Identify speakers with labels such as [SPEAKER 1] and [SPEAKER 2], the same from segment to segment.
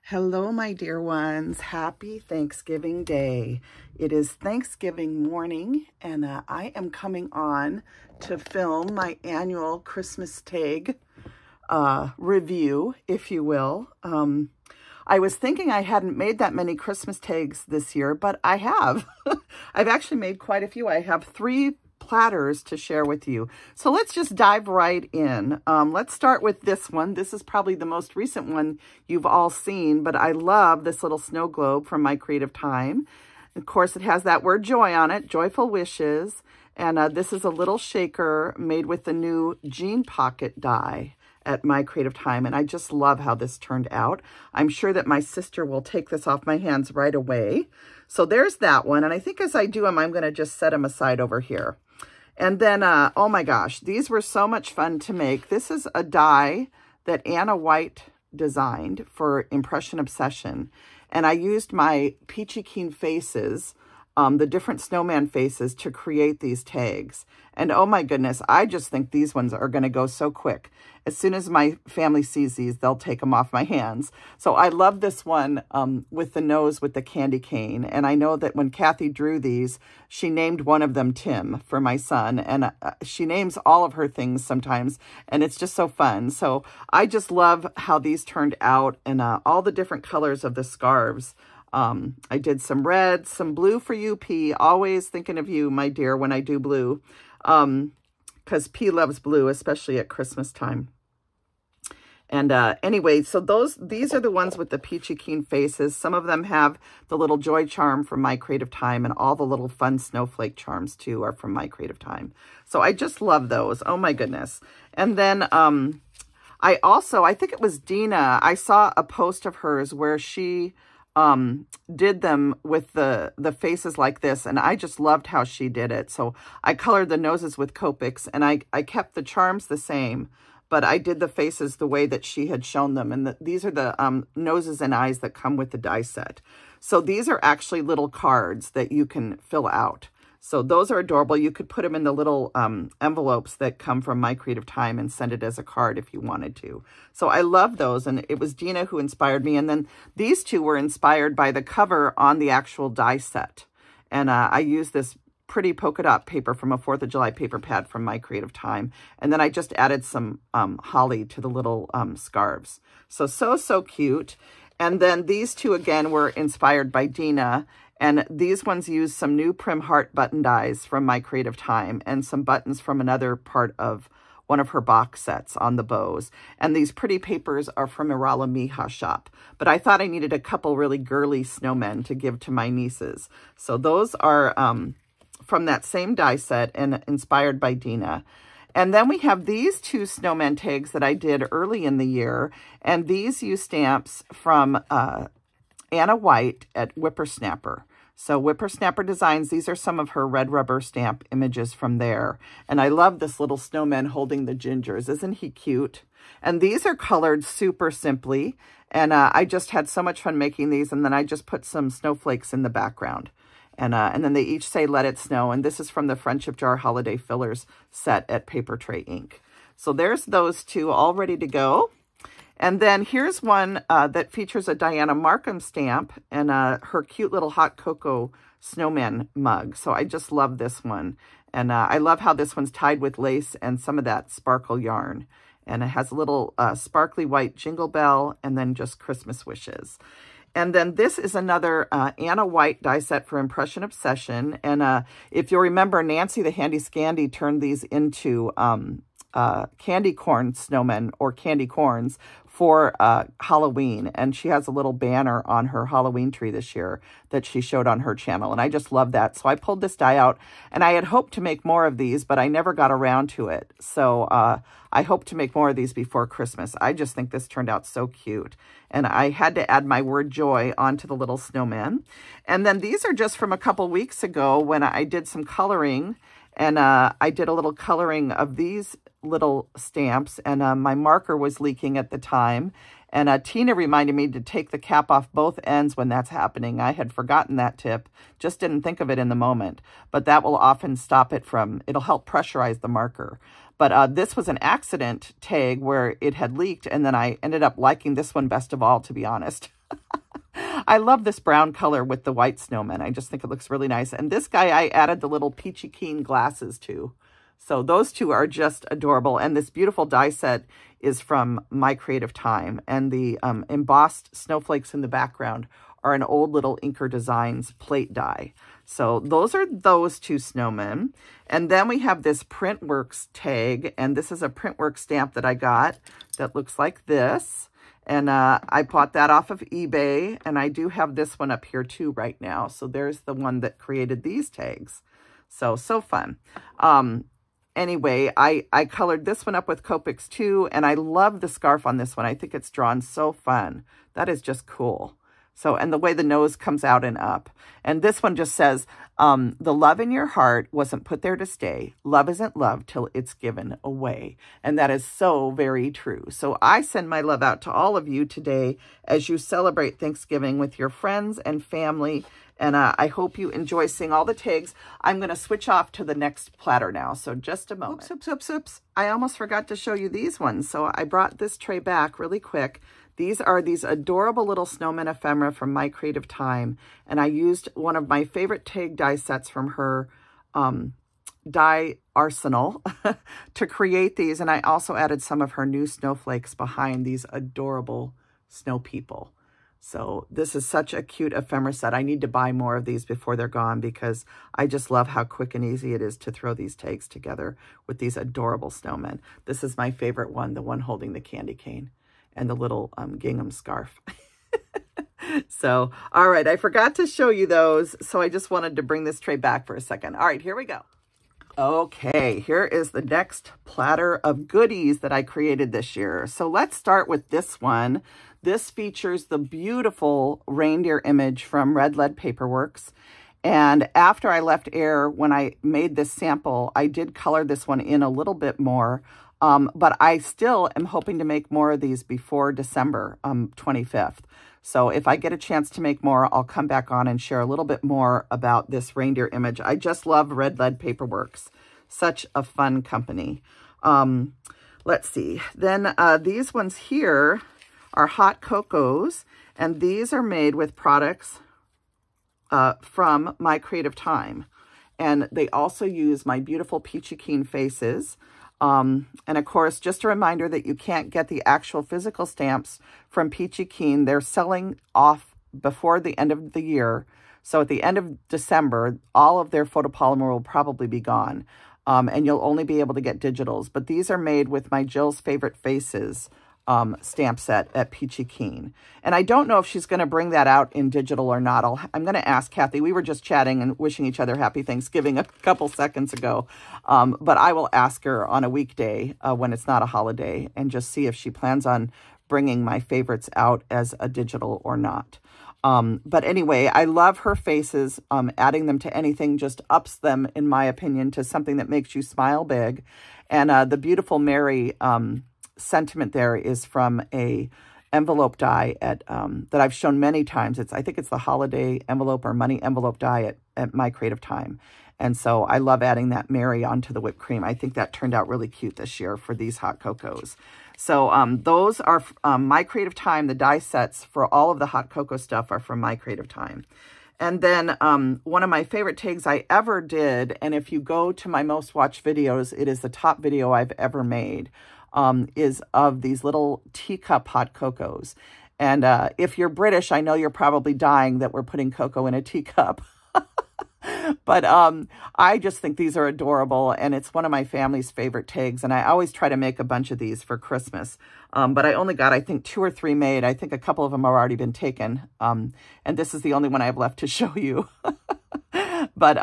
[SPEAKER 1] Hello, my dear ones. Happy Thanksgiving Day. It is Thanksgiving morning, and I am coming on to film my annual Christmas tag review, if you will. I was thinking I hadn't made that many Christmas tags this year, but I have. I've actually made quite a few. I have 3 platters to share with you. So let's just dive right in. Let's start with this one. This is probably the most recent one you've all seen, but I love this little snow globe from My Creative Time. Of course, it has that word joy on it, joyful wishes. And this is a little shaker made with the new Jean Pocket die at My Creative Time, and I just love how this turned out. I'm sure that my sister will take this off my hands right away. So there's that one, and I think as I do them, I'm going to just set them aside over here. And then, oh my gosh, these were so much fun to make. This is a die that Anna White designed for Impression Obsession, and I used my Peachy Keen faces, the different snowman faces, to create these tags. And oh my goodness, I just think these ones are going to go so quick. As soon as my family sees these, they'll take them off my hands. So I love this one with the nose with the candy cane. And I know that when Kathy drew these, she named one of them Tim for my son. And she names all of her things sometimes. And it's just so fun. So I just love how these turned out, and all the different colors of the scarves. I did some red, some blue for you, P. Always thinking of you, my dear, when I do blue. Because P loves blue, especially at Christmas time. And anyway, so these are the ones with the Peachy Keen faces. Some of them have the little joy charm from My Creative Time, and all the little fun snowflake charms too are from My Creative Time. So I just love those. Oh my goodness. And then I think it was Dina, I saw a post of hers where she did them with the faces like this, and I just loved how she did it. So I colored the noses with Copics, and I kept the charms the same, but I did the faces the way that she had shown them. And these are the noses and eyes that come with the die set. So these are actually little cards that you can fill out. So those are adorable. You could put them in the little envelopes that come from My Creative Time and send it as a card if you wanted to. So I love those, and it was Dina who inspired me. And then these two were inspired by the cover on the actual die set. And I used this pretty polka dot paper from a 4th of July paper pad from My Creative Time. And then I just added some holly to the little scarves. So cute. And then these two, again, were inspired by Dina. And these ones use some new Prim Heart button dies from My Creative Time and some buttons from another part of one of her box sets on the bows. And these pretty papers are from Irala Miha shop. But I thought I needed a couple really girly snowmen to give to my nieces. So those are from that same die set and inspired by Dina. And then we have these 2 snowman tags that I did early in the year. And these use stamps from Anna White at Whippersnapper. So Whippersnapper Designs, these are some of her red rubber stamp images from there. And I love this little snowman holding the gingers. Isn't he cute? And these are colored super simply. And I just had so much fun making these. And then I just put some snowflakes in the background. And then they each say, Let It Snow. And this is from the Friendship Jar Holiday Fillers set at Paper Tray Inc. So there's those 2 all ready to go. And then here's one that features a Diana Markham stamp and her cute little hot cocoa snowman mug. So I just love this one. And I love how this one's tied with lace and some of that sparkle yarn. And it has a little sparkly white jingle bell and then just Christmas wishes. And then this is another Anna White die set for Impression Obsession. And if you'll remember, Nancy the Handy Scandy turned these into candy corn snowmen or candy corns for Halloween, and she has a little banner on her Halloween tree this year that she showed on her channel, and I just love that. So I pulled this die out, and I had hoped to make more of these, but I never got around to it. So I hope to make more of these before Christmas. I just think this turned out so cute, and I had to add my word joy onto the little snowman. And then these are just from a couple weeks ago when I did some coloring, and I did a little coloring of these little stamps, and my marker was leaking at the time, and Tina reminded me to take the cap off both ends when that's happening. I had forgotten that tip, just didn't think of it in the moment, but that will often stop it from, it'll help pressurize the marker. But this was an accident tag where it had leaked, and then I ended up liking this one best of all, to be honest. I love this brown color with the white snowman. I just think it looks really nice. And this guy, I added the little peachy keen glasses to. So those two are just adorable. And this beautiful die set is from My Creative Time. And the embossed snowflakes in the background are an old little Inker Designs plate die. So those are those two snowmen. And then we have this Printworks tag. And this is a Printworks stamp that I got that looks like this. And I bought that off of eBay. And I do have this one up here too right now. So there's the one that created these tags. So fun. Anyway, I colored this one up with Copics too, and I love the scarf on this one. I think it's drawn so fun. That is just cool. So, and the way the nose comes out and up. And this one just says, the love in your heart wasn't put there to stay. Love isn't love till it's given away. And that is so very true. So I send my love out to all of you today as you celebrate Thanksgiving with your friends and family. And I hope you enjoy seeing all the tags. I'm going to switch off to the next platter now. So just a moment. Oops. I almost forgot to show you these ones. So I brought this tray back really quick. These are these adorable little snowman ephemera from My Creative Time. And I used one of my favorite tag die sets from her die arsenal to create these. And I also added some of her new snowflakes behind these adorable snow people. So this is such a cute ephemera set. I need to buy more of these before they're gone because I just love how quick and easy it is to throw these tags together with these adorable snowmen. This is my favorite one, the one holding the candy cane and the little gingham scarf. So, all right, I forgot to show you those. So I just wanted to bring this tray back for a second. All right, here we go. Okay, here is the next platter of goodies that I created this year. So let's start with this one. This features the beautiful reindeer image from Red Lead Paperworks. And after I left air, when I made this sample, I did color this one in a little bit more. But I still am hoping to make more of these before December 25th. So if I get a chance to make more, I'll come back on and share a little bit more about this reindeer image. I just love Red Lead Paperworks. Such a fun company. Let's see. Then these ones here are hot cocos, and these are made with products from My Creative Time. And they also use my beautiful peachy keen faces. And of course, just a reminder that you can't get the actual physical stamps from Peachy Keen. They're selling off before the end of the year. So at the end of December, all of their photopolymer will probably be gone. And you'll only be able to get digitals. But these are made with my Jill's Favorite Faces stamp set at Peachy Keen. And I don't know if she's going to bring that out in digital or not. I'm going to ask Kathy. We were just chatting and wishing each other happy Thanksgiving a couple seconds ago. But I will ask her on a weekday when it's not a holiday and just see if she plans on bringing my favorites out as a digital or not. But anyway, I love her faces. Adding them to anything just ups them, in my opinion, to something that makes you smile big. And the beautiful Mary sentiment there is from a envelope die at that I've shown many times. I think it's the holiday envelope or money envelope die at My Creative Time. And so I love adding that Mary onto the whipped cream. I think that turned out really cute this year for these hot cocos. So those are My Creative Time. The die sets for all of the hot cocoa stuff are from My Creative Time. And then one of my favorite tags I ever did, and if you go to my most watched videos, it is the top video I've ever made, is of these little teacup hot cocos. And if you're British, I know you're probably dying that we're putting cocoa in a teacup. But I just think these are adorable, and it's one of my family's favorite tags, and I always try to make a bunch of these for Christmas. But I only got, I think, 2 or 3 made. I think a couple of them have already been taken, and this is the only one I have left to show you. But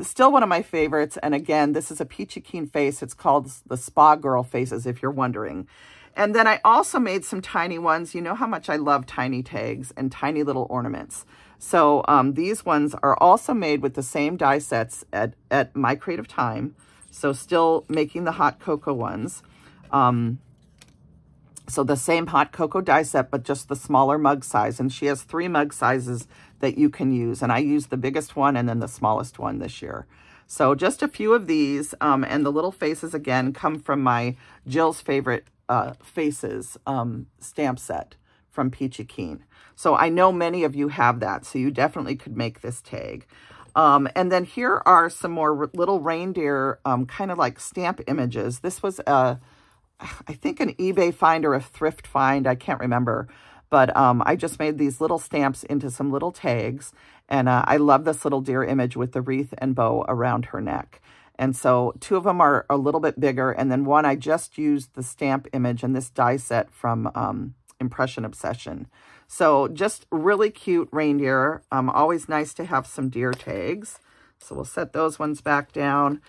[SPEAKER 1] still one of my favorites, and again, this is a Peachy Keen face. It's called the Spa Girl Faces, if you're wondering. And then I also made some tiny ones. You know how much I love tiny tags and tiny little ornaments. So these ones are also made with the same die sets at My Creative Time. So still making the hot cocoa ones. So the same hot cocoa die set, but just the smaller mug size. And she has 3 mug sizes that you can use. And I used the biggest one and then the smallest one this year. So just a few of these. And the little faces, again, come from my Jill's Favorite Faces stamp set from Peachy Keen. So I know many of you have that, so you definitely could make this tag. And then here are some more little reindeer kind of like stamp images. This was, I think, an eBay find or a thrift find. I can't remember. But I just made these little stamps into some little tags. And I love this little deer image with the wreath and bow around her neck. And so 2 of them are a little bit bigger. And then one, I just used the stamp image and this die set from Impression Obsession. So just really cute reindeer. Always nice to have some deer tags. So we'll set those ones back down.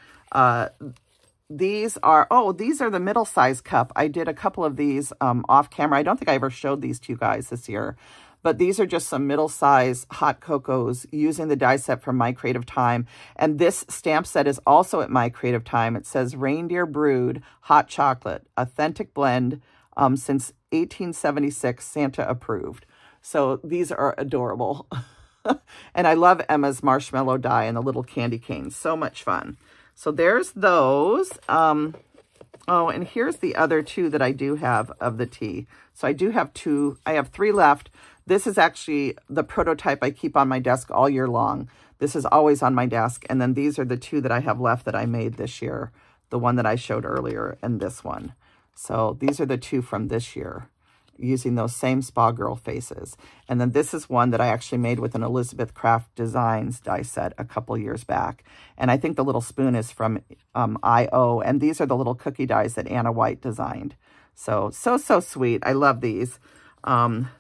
[SPEAKER 1] These are the middle-sized cup. I did a couple of these off camera. I don't think I ever showed these to you guys this year. But these are just some middle-sized hot cocos using the die set from My Creative Time. And this stamp set is also at My Creative Time. It says Reindeer Brood Hot Chocolate, authentic blend since 1876, Santa approved. So these are adorable. And I love Emma's marshmallow die and the little candy canes. So much fun. So there's those. Oh, and here's the other 2 that I do have of the tea. So I do have 2. I have 3 left. This is actually the prototype I keep on my desk all year long. This is always on my desk. And then these are the 2 that I have left that I made this year. The one that I showed earlier and this one. So these are the 2 from this year, using those same Spa Girl faces. And then this is one that I actually made with an Elizabeth Craft Designs die set a couple years back. And I think the little spoon is from I.O. And these are the little cookie dies that Anna White designed. So sweet. I love these.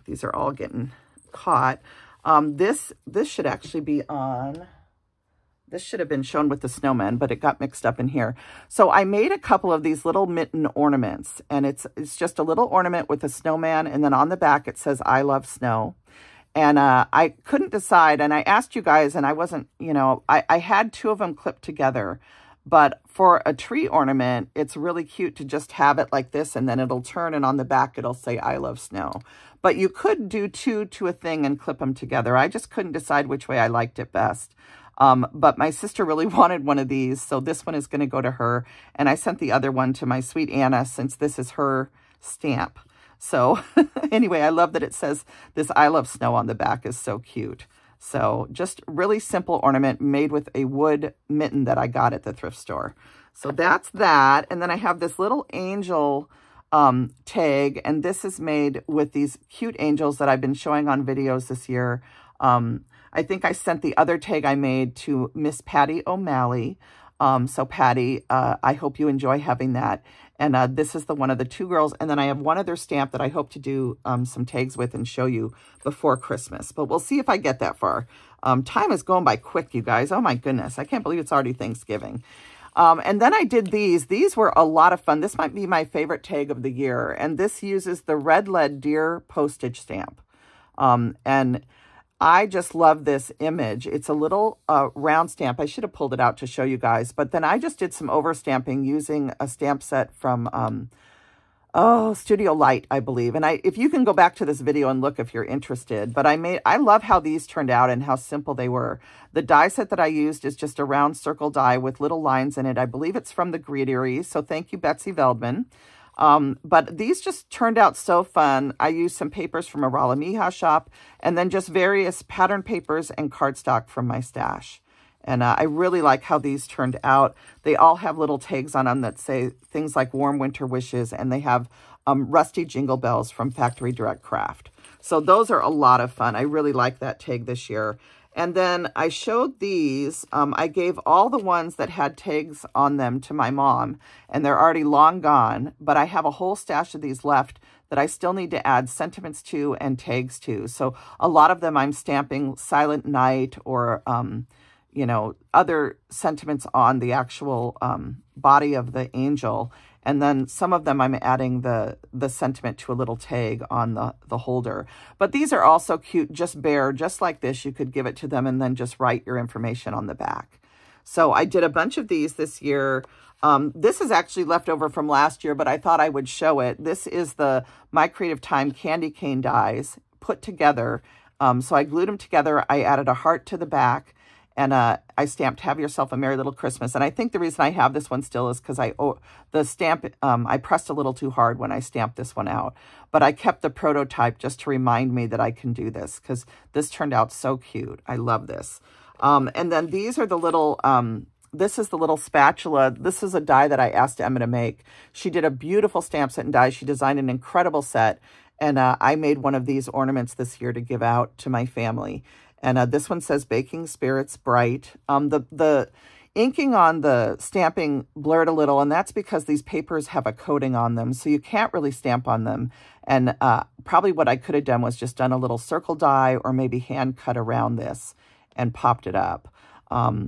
[SPEAKER 1] These are all getting caught. This should actually be on... This should have been shown with the Snowmen, but it got mixed up in here. So I made a couple of these little Mitten ornaments, and it's just a little ornament with a snowman, and then on the back it says, I love snow. And I couldn't decide, and I asked you guys, and I wasn't, I had 2 of them clipped together. But for a tree ornament, it's really cute to just have it like this, and then it'll turn, and on the back it'll say, I love snow. But you could do 2 to a thing and clip them together. I just couldn't decide which way I liked it best. But my sister really wanted one of these, so this one is going to go to her. And I sent the other one to my sweet Anna, since this is her stamp. So anyway, I love that it says this I love snow on the back. Is so cute. So just really simple ornament made with a wood mitten that I got at the thrift store. So that's that. And then I have this little angel tag, and this is made with these cute angels that I've been showing on videos this year. I think I sent the other tag I made to Miss Patty O'Malley. So Patty, I hope you enjoy having that. And this is the one of the 2 girls. And then I have one other stamp that I hope to do some tags with and show you before Christmas. But we'll see if I get that far. Time is going by quick, you guys. Oh my goodness. I can't believe it's already Thanksgiving. And then I did these. These were a lot of fun. This might be my favorite tag of the year. And this uses the red lead deer postage stamp. And I just love this image. It's a little round stamp. I should have pulled it out to show you guys. But then I just did some overstamping using a stamp set from Studio Light, I believe. And if you can go back to this video and look if you're interested. But I love how these turned out and how simple they were. The die set that I used is just a round circle die with little lines in it. I believe it's from the Greetery. So thank you, Betsy Veldman. But these just turned out so fun. I used some papers from a Rala Miha shop, and then just various pattern papers and cardstock from my stash. And I really like how these turned out. They all have little tags on them that say things like Warm Winter Wishes, and they have Rusty Jingle Bells from Factory Direct Craft. So those are a lot of fun. I really like that tag this year. And then I showed these. I gave all the ones that had tags on them to my mom, and they're already long gone, but I have a whole stash of these left that I still need to add sentiments to and tags to. So a lot of them I'm stamping Silent Night or, other sentiments on the actual body of the angel. And then some of them I'm adding the sentiment to a little tag on the holder. But these are also cute, just bare, just like this. You could give it to them and then just write your information on the back. So I did a bunch of these this year. This is actually left over from last year, but I thought I would show it. This is the My Creative Time candy cane dies put together. So I glued them together. I added a heart to the back. And I stamped Have Yourself a Merry Little Christmas. And I think the reason I have this one still is because the stamp, I pressed a little too hard when I stamped this one out. But I kept the prototype just to remind me that I can do this, because this turned out so cute. I love this. And then these are the little, this is the little spatula. This is a die that I asked Emma to make. She did a beautiful stamp set and die. She designed an incredible set. And I made one of these ornaments this year to give out to my family. And this one says Baking Spirits Bright. The inking on the stamping blurred a little, and that's because these papers have a coating on them, so you can't really stamp on them. And probably what I could have done was just done a little circle die or maybe hand cut around this and popped it up.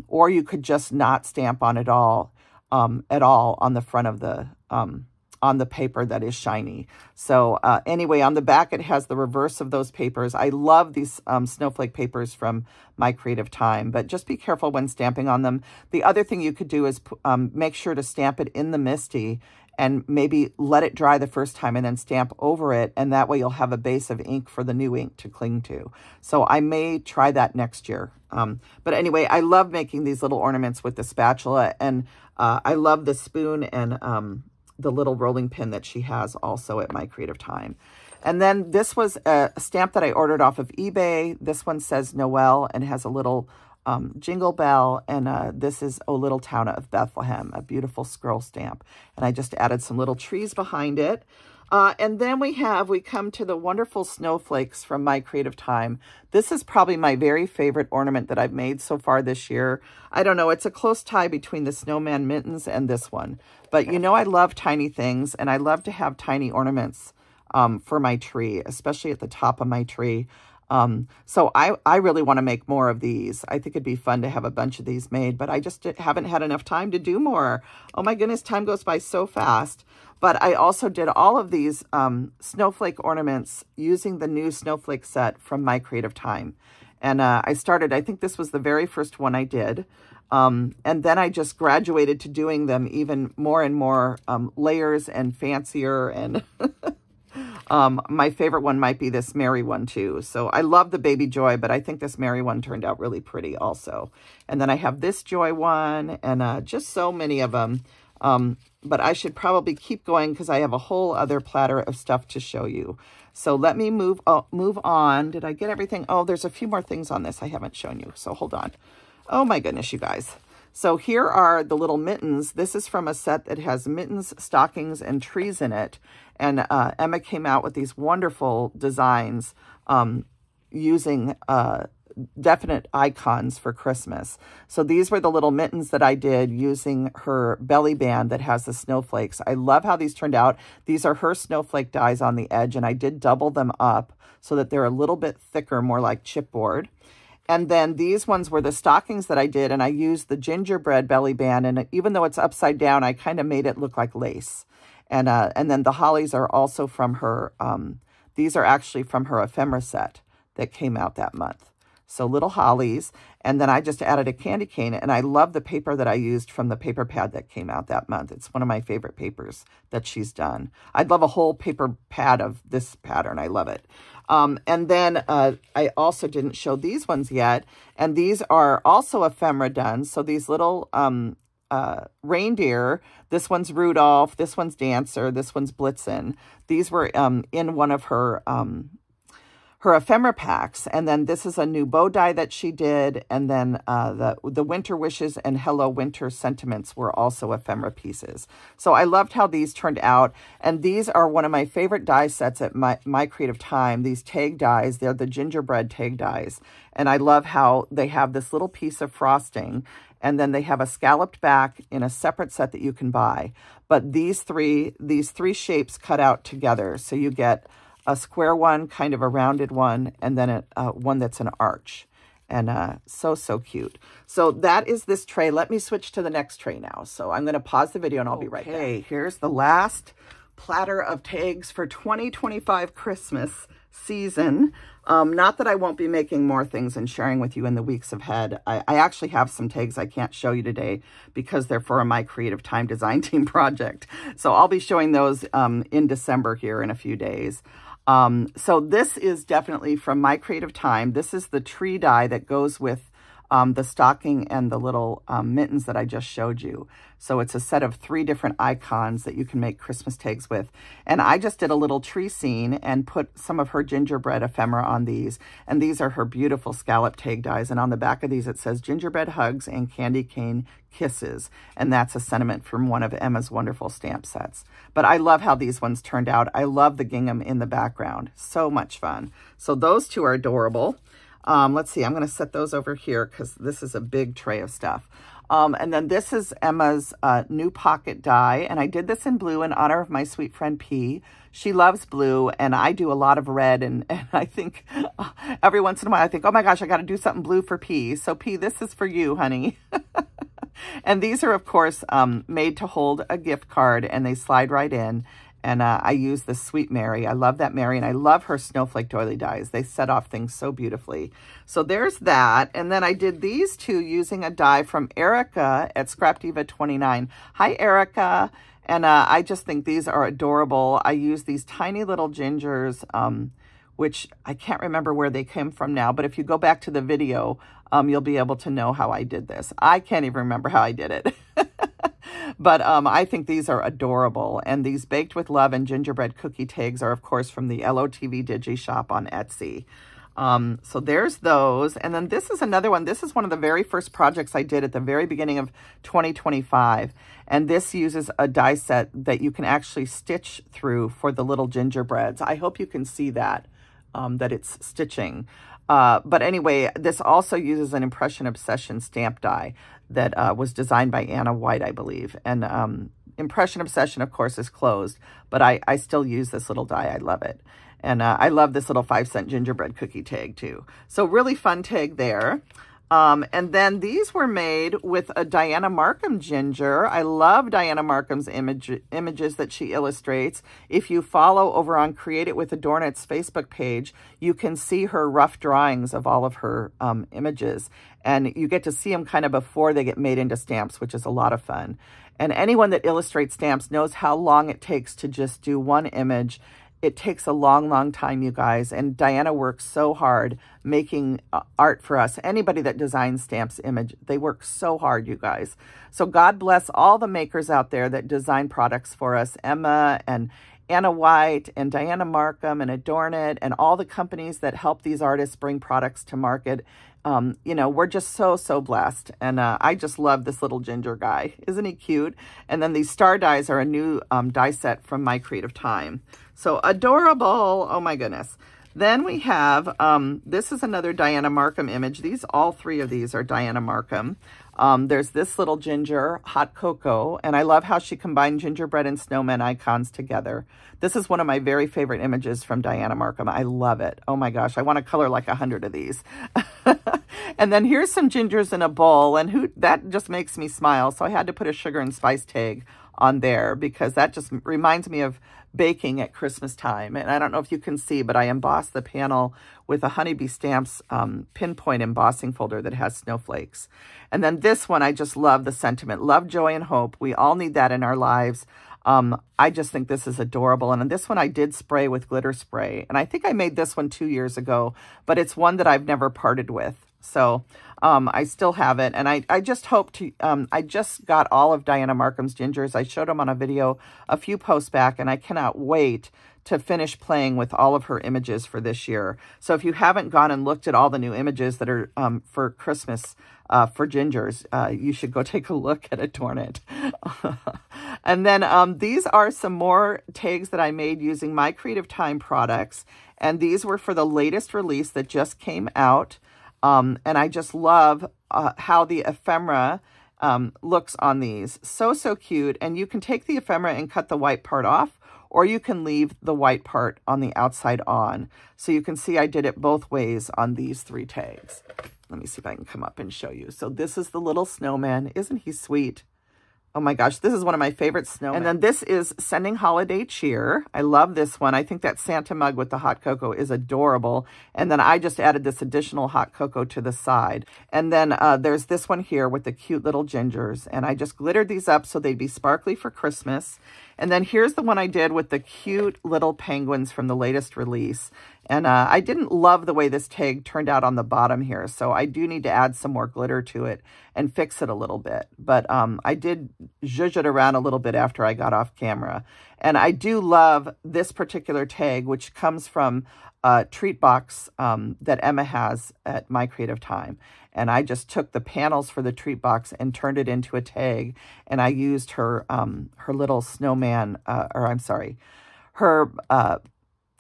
[SPEAKER 1] Or you could just not stamp on it all on the front of the on the paper that is shiny. So anyway, on the back, it has the reverse of those papers. I love these snowflake papers from My Creative Time, but just be careful when stamping on them. The other thing you could do is make sure to stamp it in the MISTI and maybe let it dry the first time and then stamp over it. And that way you'll have a base of ink for the new ink to cling to. So I may try that next year. But anyway, I love making these little ornaments with the spatula, and I love the spoon and the little rolling pin that she has also at My Creative Time. And then this was a stamp that I ordered off of eBay. This one says Noel and has a little jingle bell. And this is O Little Town of Bethlehem, a beautiful scroll stamp. And I just added some little trees behind it. And then we come to the wonderful snowflakes from My Creative Time. This is probably my very favorite ornament that I've made so far this year. I don't know, it's a close tie between the Snowman mittens and this one. But you know I love tiny things, and I love to have tiny ornaments for my tree, especially at the top of my tree. So I really want to make more of these. I think it'd be fun to have a bunch of these made, but I just haven't had enough time to do more. Oh my goodness, time goes by so fast. But I also did all of these snowflake ornaments using the new snowflake set from My Creative Time. And I think this was the very first one I did. And then I just graduated to doing them even more and more layers and fancier. And my favorite one might be this Mary one too. So I love the Baby Joy, but I think this Mary one turned out really pretty also. And then I have this Joy one, and just so many of them. But I should probably keep going because I have a whole other platter of stuff to show you. So let me move on. Did I get everything? Oh, there's a few more things on this I haven't shown you. So hold on. Oh my goodness, you guys. So here are the little mittens. This is from a set that has mittens, stockings, and trees in it. And Emma came out with these wonderful designs using definite icons for Christmas. So these were the little mittens that I did using her belly band that has the snowflakes. I love how these turned out. These are her snowflake dies on the edge, and I did double them up so that they're a little bit thicker, more like chipboard. And then these ones were the stockings that I did, and I used the gingerbread belly band, and even though it's upside down, I kind of made it look like lace. And then the hollies are also from her, these are actually from her ephemera set that came out that month. So little hollies, and then I just added a candy cane, and I love the paper that I used from the paper pad that came out that month. It's one of my favorite papers that she's done. I'd love a whole paper pad of this pattern. I love it. And then I also didn't show these ones yet, and these are also ephemera done. So these little reindeer, this one's Rudolph, this one's Dancer, this one's Blitzen. These were in one of her ephemera packs. And then this is a new bow die that she did. And then the Winter Wishes and Hello Winter Sentiments were also ephemera pieces. So I loved how these turned out. And these are one of my favorite die sets at my Creative Time. These tag dies, they're the gingerbread tag dies. And I love how they have this little piece of frosting, and then they have a scalloped back in a separate set that you can buy. But these three shapes cut out together. So you get a square one, kind of a rounded one, and then one that's an arch. And so cute. So that is this tray. Let me switch to the next tray now. So I'm going to pause the video and I'll be right back. Okay, here's the last platter of tags for 2025 Christmas season. Not that I won't be making more things and sharing with you in the weeks ahead. I actually have some tags I can't show you today because they're for My Creative Time design team project. So I'll be showing those in December here in a few days. So this is definitely from My Creative Time. This is the tree die that goes with the stocking and the little mittens that I just showed you. So it's a set of 3 different icons that you can make Christmas tags with. And I just did a little tree scene and put some of her gingerbread ephemera on these. And these are her beautiful scallop tag dies. And on the back of these, it says gingerbread hugs and candy cane kisses. And that's a sentiment from one of Emma's wonderful stamp sets. But I love how these ones turned out. I love the gingham in the background. So much fun. So those 2 are adorable. Let's see, I'm going to set those over here because this is a big tray of stuff. And then this is Emma's new pocket die, and I did this in blue in honor of my sweet friend P. She loves blue, and I do a lot of red, and I think every once in a while I think, oh my gosh, I got to do something blue for P. So P, this is for you, honey. And these are, of course, made to hold a gift card, and they slide right in. And I use the Sweet Mary. I love that Mary, and I love her snowflake doily dies. They set off things so beautifully. So there's that. And then I did these 2 using a die from Erica at Scrap Diva 29. Hi, Erica. And I just think these are adorable. I use these tiny little gingers, which I can't remember where they came from now. But if you go back to the video, you'll be able to know how I did this. I can't even remember how I did it. But I think these are adorable. And these Baked with Love and Gingerbread Cookie Tags are, of course, from the LOTV Digi shop on Etsy. So there's those. And then this is another one. This is one of the very first projects I did at the very beginning of 2025. And this uses a die set that you can actually stitch through for the little gingerbreads. I hope you can see that, that it's stitching. But anyway, this also uses an Impression Obsession stamp die that was designed by Anna White, I believe. And Impression Obsession, of course, is closed, but I still use this little die. I love it. And I love this little 5-cent gingerbread cookie tag, too. So really fun tag there. And then these were made with a Diana Markham ginger. I love Diana Markham's images that she illustrates. If you follow over on Create It with Adornit's Facebook page, you can see her rough drawings of all of her images. And you get to see them kind of before they get made into stamps, which is a lot of fun. And anyone that illustrates stamps knows how long it takes to just do one image. It takes a long, long time, you guys. And Diana works so hard making art for us. Anybody that designs stamps image, they work so hard, you guys. So God bless all the makers out there that design products for us. Emma and Anna White and Diana Markham and Adorn It and all the companies that help these artists bring products to market. You know, we're just so, so blessed. And I just love this little ginger guy. Isn't he cute? And then these star dies are a new die set from My Creative Time. So adorable. Oh my goodness. Then we have, this is another Diana Markham image. All 3 of these are Diana Markham. There's this little ginger, hot cocoa, and I love how she combined gingerbread and snowman icons together. This is one of my very favorite images from Diana Markham. I love it. Oh my gosh, I want to color like 100 of these. And then here's some gingers in a bowl, and that just makes me smile. So I had to put a sugar and spice tag on there because that just reminds me of baking at Christmas time. And I don't know if you can see, but I embossed the panel with a Honeybee Stamps pinpoint embossing folder that has snowflakes. And then this one, I just love the sentiment. Love, joy, and hope. We all need that in our lives. I just think this is adorable. And this one I did spray with glitter spray. And I think I made this one 2 years ago, but it's one that I've never parted with. So I still have it. And I just hope to, I just got all of Diana Markham's gingers. I showed them on a video a few posts back, and I cannot wait to finish playing with all of her images for this year. So if you haven't gone and looked at all the new images that are for Christmas for gingers, you should go take a look at Adorn It. And then these are some more tags that I made using My Creative Time products. And these were for the latest release that just came out. And I just love how the ephemera looks on these. So, so cute. And you can take the ephemera and cut the white part off, or you can leave the white part on the outside on. So you can see I did it both ways on these 3 tags. Let me see if I can come up and show you. So this is the little snowman. Isn't he sweet? Oh my gosh, this is one of my favorite snowmen. And then this is Sending Holiday Cheer. I love this one. I think that Santa mug with the hot cocoa is adorable. And then I just added this additional hot cocoa to the side. And then there's this one here with the cute little gingers. And I just glittered these up so they'd be sparkly for Christmas. And then here's the one I did with the cute little penguins from the latest release. And I didn't love the way this tag turned out on the bottom here, so I do need to add some more glitter to it and fix it a little bit. But I did zhuzh it around a little bit after I got off camera. And I do love this particular tag, which comes from a treat box that Emma has at My Creative Time. And I just took the panels for the treat box and turned it into a tag. And I used her little snowman,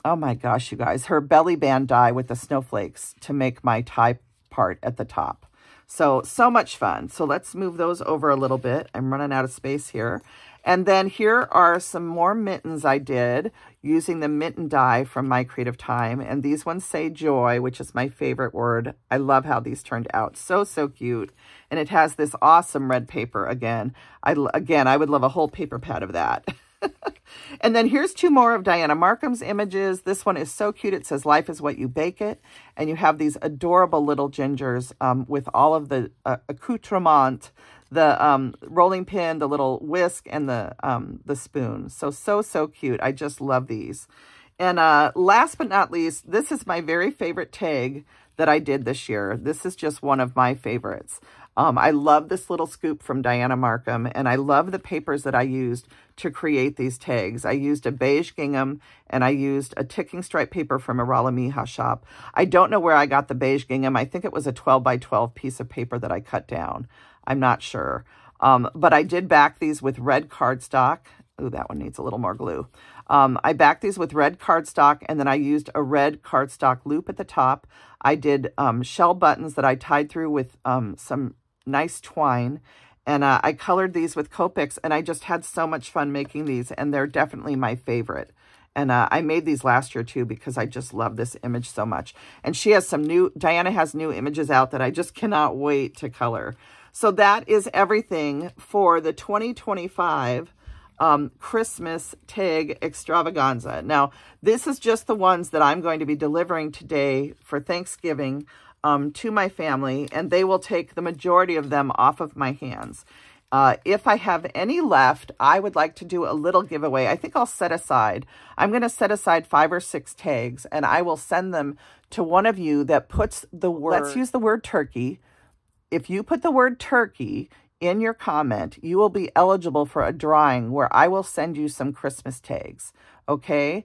[SPEAKER 1] oh my gosh, you guys, her belly band die with the snowflakes to make my tie part at the top. So much fun. So let's move those over a little bit. I'm running out of space here. And then here are some more mittens I did using the mitten die from My Creative Time. And these ones say joy, which is my favorite word. I love how these turned out. So cute. And it has this awesome red paper again. I would love a whole paper pad of that. And then here's two more of Diana Markham's images. This one is so cute. It says, life is what you bake it. And you have these adorable little gingers with all of the accoutrement, the rolling pin, the little whisk, and the spoon. So cute. I just love these. And last but not least, this is my very favorite tag that I did this year. This is just one of my favorites. I love this little scoop from Diana Markham, and I love the papers that I used to create these tags. I used a beige gingham, and I used a ticking stripe paper from a Ralamija shop. I don't know where I got the beige gingham. I think it was a 12 by 12 piece of paper that I cut down. I'm not sure. But I did back these with red cardstock. Ooh, that one needs a little more glue. I backed these with red cardstock, and then I used a red cardstock loop at the top. I did shell buttons that I tied through with some nice twine, and I colored these with Copics, and I just had so much fun making these, and they're definitely my favorite. And I made these last year too because I just love this image so much. And she has Diana has new images out that I just cannot wait to color. So that is everything for the 2025 Christmas tag extravaganza. Now, this is just the ones that I'm going to be delivering today for Thanksgiving to my family, and they will take the majority of them off of my hands. If I have any left, I would like to do a little giveaway. I think I'm going to set aside 5 or 6 tags, and I will send them to one of you that puts the word, let's use the word turkey. If you put the word turkey in your comment, you will be eligible for a drawing where I will send you some Christmas tags. Okay.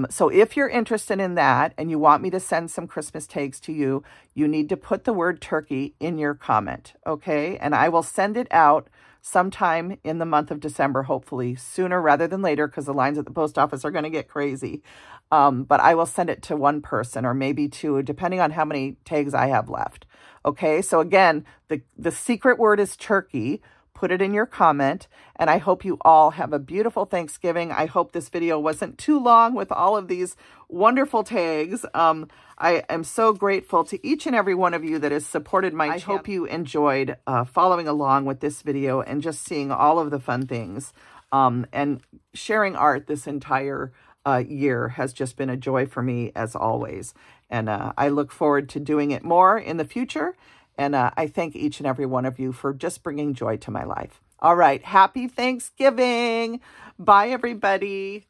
[SPEAKER 1] So if you're interested in that and you want me to send some Christmas tags to you, you need to put the word turkey in your comment. Okay. And I will send it out sometime in the month of December, hopefully sooner rather than later, because the lines at the post office are going to get crazy. But I will send it to one person or maybe 2, depending on how many tags I have left. Okay. So again, the secret word is turkey. Put it in your comment, and I hope you all have a beautiful Thanksgiving. I hope this video wasn't too long with all of these wonderful tags. I am so grateful to each and every one of you that has supported my channel. I hope you enjoyed following along with this video and just seeing all of the fun things. And sharing art this entire year has just been a joy for me as always. And I look forward to doing it more in the future. And I thank each and every one of you for just bringing joy to my life. All right. Happy Thanksgiving. Bye, everybody.